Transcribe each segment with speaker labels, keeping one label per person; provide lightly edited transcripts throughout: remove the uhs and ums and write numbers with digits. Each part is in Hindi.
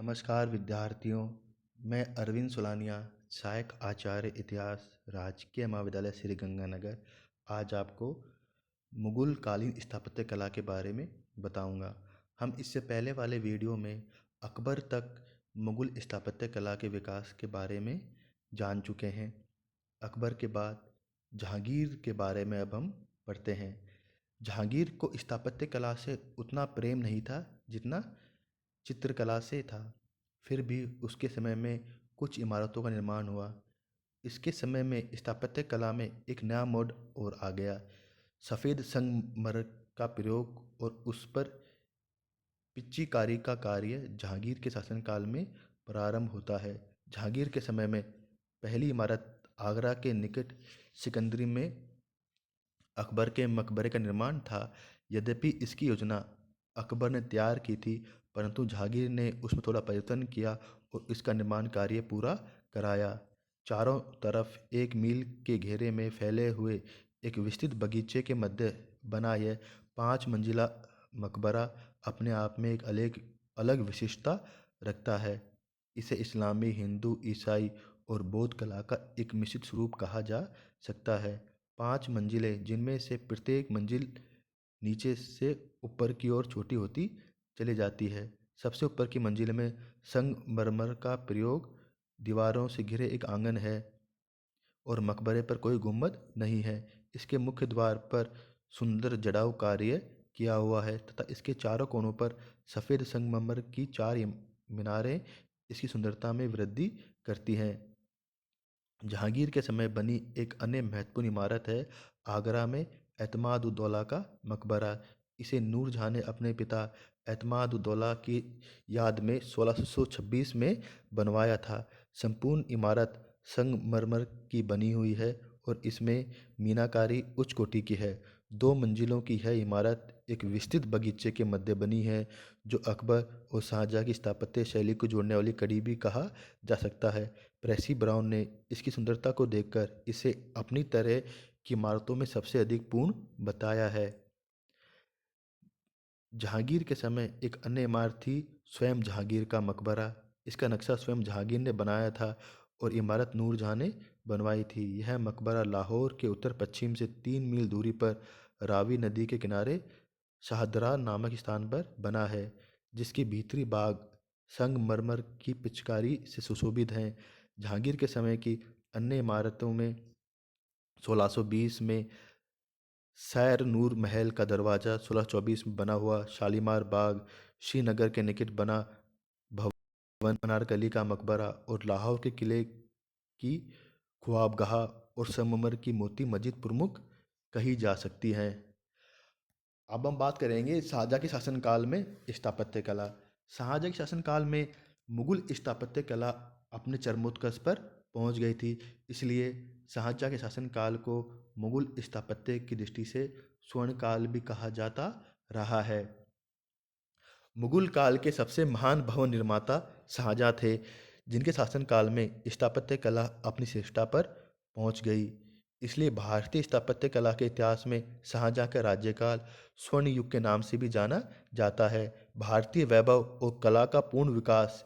Speaker 1: नमस्कार विद्यार्थियों, मैं अरविंद सुलानिया, सहायक आचार्य इतिहास, राजकीय महाविद्यालय श्री गंगानगर, आज आपको मुगल कालीन स्थापत्य कला के बारे में बताऊंगा। हम इससे पहले वाले वीडियो में अकबर तक मुगल स्थापत्य कला के विकास के बारे में जान चुके हैं। अकबर के बाद जहांगीर के बारे में अब हम पढ़ते हैं। जहांगीर को स्थापत्य कला से उतना प्रेम नहीं था जितना चित्रकला से था। फिर भी उसके समय में कुछ इमारतों का निर्माण हुआ। इसके समय में स्थापत्य कला में एक नया मोड और आ गया। सफ़ेद संगमरमर का प्रयोग और उस पर पिच्चीकारी का कार्य जहांगीर के शासनकाल में प्रारंभ होता है। जहांगीर के समय में पहली इमारत आगरा के निकट सिकंदरी में अकबर के मकबरे का निर्माण था। यद्यपि इसकी योजना अकबर ने तैयार की थी, परंतु जहांगीर ने उसमें थोड़ा परिवर्तन किया और इसका निर्माण कार्य पूरा कराया। चारों तरफ 1 मील के घेरे में फैले हुए एक विस्तृत बगीचे के मध्य बना यह 5 मंजिला मकबरा अपने आप में एक अलग विशिष्टता रखता है। इसे इस्लामी, हिंदू, ईसाई और बौद्ध कला का एक मिश्रित स्वरूप कहा जा सकता है। 5 मंजिलें, जिनमें से प्रत्येक मंजिल नीचे से ऊपर की ओर छोटी होती चली जाती है। सबसे ऊपर की मंजिल में संगमरमर का प्रयोग, दीवारों से घिरे एक आंगन है और मकबरे पर कोई गुंबद नहीं है। इसके मुख्य द्वार पर सुंदर जड़ाऊ कार्य किया हुआ है तथा इसके चारों कोनों पर सफ़ेद संगमरमर की 4 मीनारें इसकी सुंदरता में वृद्धि करती हैं। जहांगीर के समय बनी एक अन्य महत्वपूर्ण इमारत है आगरा में एतमाद-उद-दौला का मकबरा। इसे नूरजहां ने अपने पिता एतमाद-उद-दौला की याद में 1626 में बनवाया था। संपूर्ण इमारत संगमरमर की बनी हुई है और इसमें मीनाकारी उच्च कोटि की है। 2 मंजिलों की यह इमारत एक विस्तृत बगीचे के मध्य बनी है, जो अकबर और शाहजहां की स्थापत्य शैली को जोड़ने वाली कड़ी भी कहा जा सकता है। प्रेसी ब्राउन ने इसकी सुंदरता को देखकर इसे अपनी तरह की इमारतों में सबसे अधिक पूर्ण बताया है। जहांगीर के समय एक अन्य इमारत थी स्वयं जहांगीर का मकबरा। इसका नक्शा स्वयं जहांगीर ने बनाया था और इमारत नूरजहां ने बनवाई थी। यह मकबरा लाहौर के उत्तर पश्चिम से 3 मील दूरी पर रावी नदी के किनारे शाहदरा नामक स्थान पर बना है, जिसकी भीतरी भाग संगमरमर की पिचकारी से सुशोभित हैं। जहांगीर के समय की अन्य इमारतों में 1620 में सैर नूर महल का दरवाज़ा, 1624 में बना हुआ शालीमार बाग, श्रीनगर के निकट बना भवन, अनारकली का मकबरा और लाहौर के किले की ख्वाबगाह और संगमरमर की मोती मस्जिद प्रमुख कही जा सकती हैं। अब हम बात करेंगे शाहजहां के शासनकाल में स्थापत्य कला। शाहजहां के शासनकाल में मुगल स्थापत्य कला अपने चरमोत्कर्ष पर पहुंच गई थी। इसलिए शाहजहां के शासनकाल को मुगल स्थापत्य की दृष्टि से स्वर्णकाल भी कहा जाता रहा है। मुगल काल के सबसे महान भवन निर्माता शाहजहां थे, जिनके शासनकाल में स्थापत्य कला अपनी श्रेष्ठता पर पहुंच गई। इसलिए भारतीय स्थापत्य कला के इतिहास में शाहजहां का राज्यकाल स्वर्ण युग के नाम से भी जाना जाता है। भारतीय वैभव और कला का पूर्ण विकास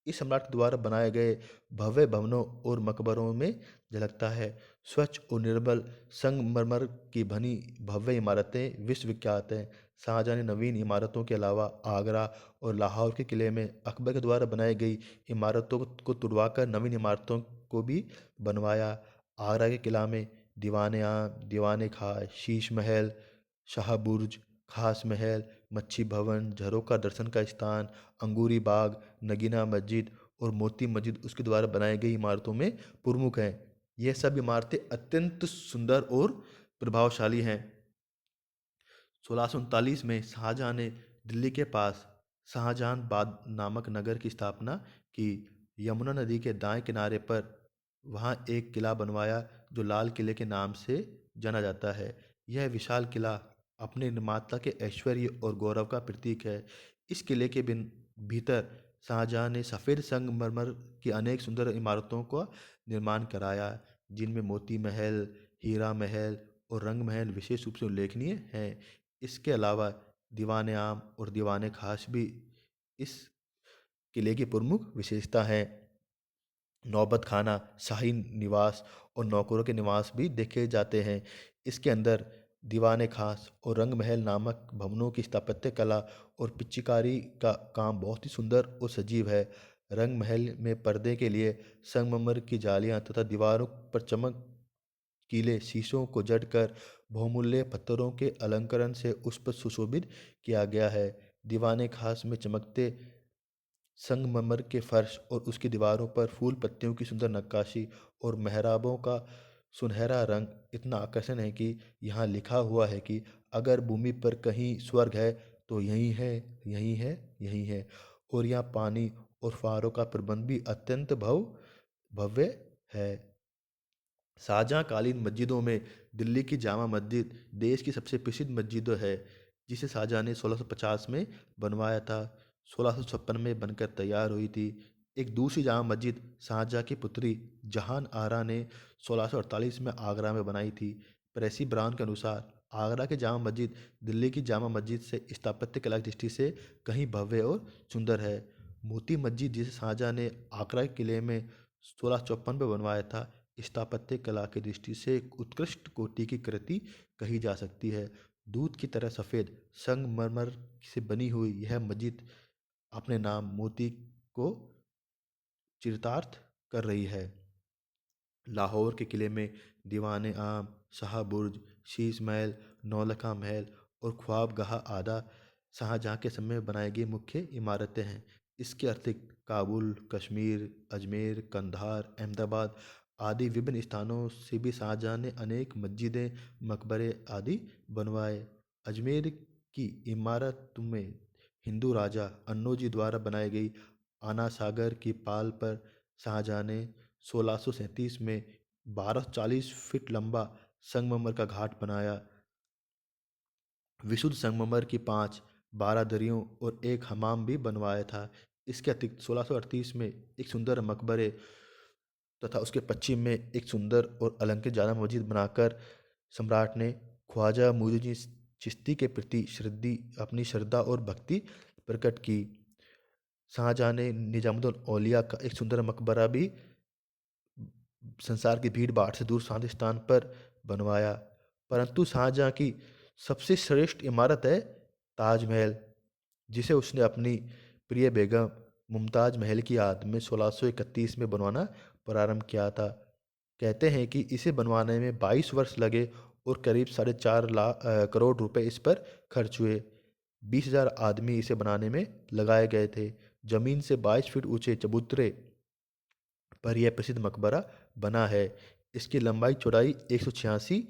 Speaker 1: इस सम्राट द्वारा बनाए गए भव्य भवनों और मकबरों में झलकता है। स्वच्छ और निर्मल संगमरमर की बनी भव्य इमारतें विश्व विख्यात हैं। शाहजहां ने नवीन इमारतों के अलावा आगरा और लाहौर के किले में अकबर के द्वारा बनाई गई इमारतों को तुड़वाकर नवीन इमारतों को भी बनवाया। आगरा के किला में दीवान-ए-आम, दीवान-ए-खास, शीश महल, शाह बुर्ज, खास महल, मच्छी भवन, झरोखा दर्शन का स्थान, अंगूरी बाग, नगीना मस्जिद और मोती मस्जिद उसके द्वारा बनाई गई इमारतों में प्रमुख हैं। यह सब इमारतें अत्यंत सुंदर और प्रभावशाली हैं। 1639 में शाहजहां ने दिल्ली के पास शाहजहानाबाद नामक नगर की स्थापना की। यमुना नदी के दाएं किनारे पर वहां एक किला बनवाया, जो लाल किले के नाम से जाना जाता है। यह विशाल किला अपने निर्माता के ऐश्वर्य और गौरव का प्रतीक है। इस किले के भीतर शाहजहां ने सफ़ेद संगमरमर की अनेक सुंदर इमारतों का निर्माण कराया, जिनमें मोती महल, हीरा महल और रंग महल विशेष रूप से उल्लेखनीय हैं। इसके अलावा दीवान-ए-आम और दीवान-ए-खास भी इस किले की प्रमुख विशेषता है। नौबत खाना, शाही निवास और नौकरों के निवास भी देखे जाते हैं। इसके अंदर दीवाने खास और रंग महल नामक भवनों की स्थापत्य कला और पिच्चकारी का काम बहुत ही सुंदर और सजीव है। रंग महल में पर्दे के लिए संगमरमर की जालियां तथा दीवारों पर चमकीले शीशों को जड़कर बहुमूल्य पत्थरों के अलंकरण से उस पर सुशोभित किया गया है। दीवाने खास में चमकते संगमरमर के फर्श और उसकी दीवारों पर फूल पत्तियों की सुंदर नक्काशी और मेहराबों का सुनहरा रंग इतना आकर्षण है कि यहाँ लिखा हुआ है कि अगर भूमि पर कहीं स्वर्ग है तो यही है, यही है, यही है। और यहाँ पानी और फुहारों का प्रबंध भी अत्यंत भव्य है। शाहजहाँ कालीन मस्जिदों में दिल्ली की जामा मस्जिद देश की सबसे प्रसिद्ध मस्जिद है, जिसे शाहजहाँ ने 1650 में बनवाया था। 1656 में बनकर तैयार हुई थी। एक दूसरी जामा मस्जिद शाहजहाँ की पुत्री जहान आरा ने 1648 में आगरा में बनाई थी। प्रेसी ब्राउन के अनुसार आगरा की जामा मस्जिद दिल्ली की जामा मस्जिद से स्थापत्य कला की दृष्टि से कहीं भव्य और सुंदर है। मोती मस्जिद, जिसे शाहजहाँ ने आगरा के किले में 1654 में बनवाया था, स्थापत्य कला की दृष्टि से एक उत्कृष्ट कोटि की कृति कही जा सकती है। दूध की तरह सफ़ेद संगमरमर से बनी हुई यह मस्जिद अपने नाम मोती को चरितार्थ कर रही है। लाहौर के किले में दीवाने आम, शाह बुर्ज, शीश महल, नौलखा महल और ख्वाबगाह आदा शाहजहाँ के समय में बनाई गई मुख्य इमारतें हैं। इसके अतिरिक्त काबुल, कश्मीर, अजमेर, कंधार, अहमदाबाद आदि विभिन्न स्थानों से भी शाहजहाँ ने अनेक मस्जिदें, मकबरे आदि बनवाए। अजमेर की इमारत में हिंदू राजा अन्नोजी द्वारा बनाई गई आना सागर की पाल पर शाहजहाँ ने 1637 में 1240 फीट लंबा संगमरमर का घाट बनाया। विशुद्ध संगमरमर की 5 बारादरियों और एक हमाम भी बनवाया था। इसके अतिरिक्त 1638 में एक सुंदर मकबरे तथा उसके पश्चिम में एक सुंदर और अलंकृत जामा मस्जिद बनाकर सम्राट ने ख्वाजा मुइनुद्दीन चिश्ती के प्रति अपनी श्रद्धा और भक्ति प्रकट की। शाहजहाँ ने निजामुद्दीन औलिया का एक सुंदर मकबरा भी संसार की भीड़ भाड़ से दूर शांत स्थान पर बनवाया। परंतु शाहजहाँ की सबसे श्रेष्ठ इमारत है ताजमहल, जिसे उसने अपनी प्रिय बेगम मुमताज महल की याद में 1631 में बनवाना प्रारंभ किया था। कहते हैं कि इसे बनवाने में 22 वर्ष लगे और करीब 4.5 करोड़ रुपए इस पर खर्च हुए। 20,000 आदमी इसे बनाने में लगाए गए थे। जमीन से 22 फीट ऊंचे चबूतरे पर यह प्रसिद्ध मकबरा बना है। इसकी लंबाई चौड़ाई 186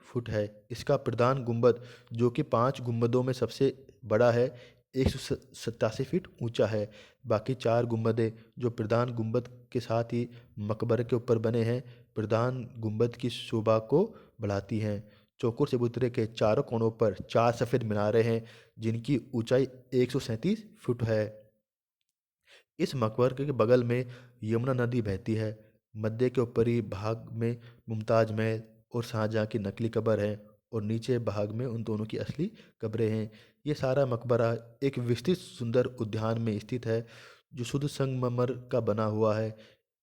Speaker 1: फुट है। इसका प्रधान गुंबद, जो कि 5 गुंबदों में सबसे बड़ा है, 187 फीट ऊंचा है। बाकी 4 गुंबदें, जो प्रधान गुंबद के साथ ही मकबरे के ऊपर बने हैं, प्रधान गुंबद की शोभा को बढ़ाती हैं। चौकोर चबूतरे के चारों कोनों पर 4 सफ़ेद मीनारें हैं, जिनकी ऊंचाई 137 फुट है। इस मकबरे के बगल में यमुना नदी बहती है। मध्य के ऊपरी भाग में मुमताज महल और शाहजहाँ की नकली कब्र है और नीचे भाग में उन दोनों की असली कब्रें हैं। ये सारा मकबरा एक विस्तृत सुंदर उद्यान में स्थित है, जो शुद्ध संगमरमर का बना हुआ है।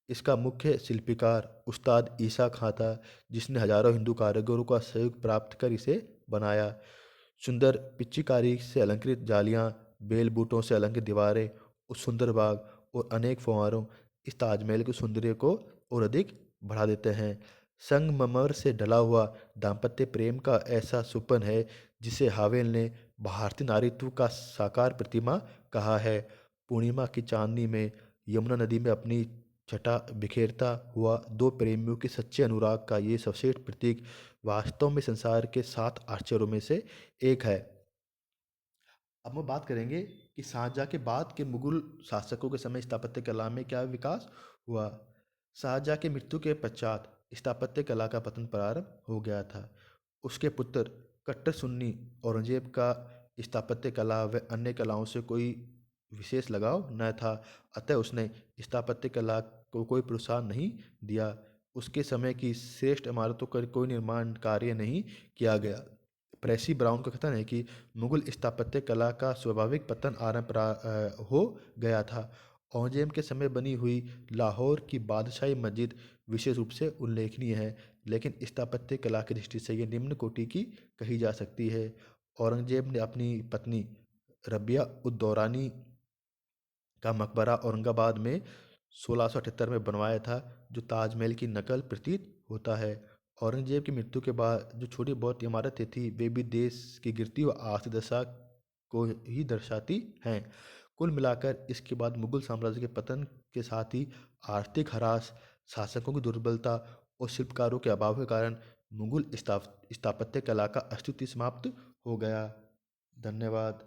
Speaker 1: इसका मुख्य शिल्पकार उस्ताद ईसा खां था, जिसने हजारों हिंदू कारीगरों का सहयोग प्राप्त कर इसे बनाया। सुंदर पिच्चकारी से अलंकृत जालियां, बेल बूटों से अलंकृत दीवारें और सुंदर बाग और अनेक फव्वारों इस ताजमहल के सौंदर्य को और अधिक बढ़ा देते हैं। संगमरमर से ढला हुआ दाम्पत्य प्रेम का ऐसा सुपन है, जिसे हावेल ने भारतीय नारीत्व का साकार प्रतिमा कहा है। पूर्णिमा की चांदनी में यमुना नदी में अपनी छटा बिखेरता हुआ दो प्रेमियों के सच्चे अनुराग का ये सर्वश्रेष्ठ प्रतीक वास्तव में संसार के 7 आश्चर्यों में से एक है। अब हम बात करेंगे कि शाहजहाँ के बाद के मुगल शासकों के समय स्थापत्य कला में क्या विकास हुआ। शाहजहाँ की मृत्यु के पश्चात स्थापत्य कला का पतन प्रारंभ हो गया था। उसके पुत्र कट्टर सुन्नी औरंगजेब का स्थापत्य कला व अन्य कलाओं से कोई विशेष लगाव न था, अतः उसने स्थापत्य कला को कोई प्रोत्साहन नहीं दिया। उसके समय की श्रेष्ठ इमारतों का कोई निर्माण कार्य नहीं किया गया। प्रेसी ब्राउन का कथन है कि मुगल स्थापत्य कला का स्वाभाविक पतन हो गया था। औरंगजेब के समय बनी हुई लाहौर की बादशाही मस्जिद विशेष रूप से उल्लेखनीय है, लेकिन स्थापत्य कला की दृष्टि से यह निम्न कोटि की कही जा सकती है। औरंगजेब ने अपनी पत्नी रबिया उद दौरानी का मकबरा औरंगाबाद में 1678 में बनवाया था, जो ताजमहल की नकल प्रतीत होता है। औरंगजेब की मृत्यु के बाद जो छोटी बहुत इमारतें थी, वे भी देश की गिरती हुई आर्थिक दशा को ही दर्शाती हैं। कुल मिलाकर इसके बाद मुगल साम्राज्य के पतन के साथ ही आर्थिक ह्रास, शासकों की दुर्बलता और शिल्पकारों के अभाव के कारण मुगल स्थापत्य कला का अस्तित्व समाप्त हो गया। धन्यवाद।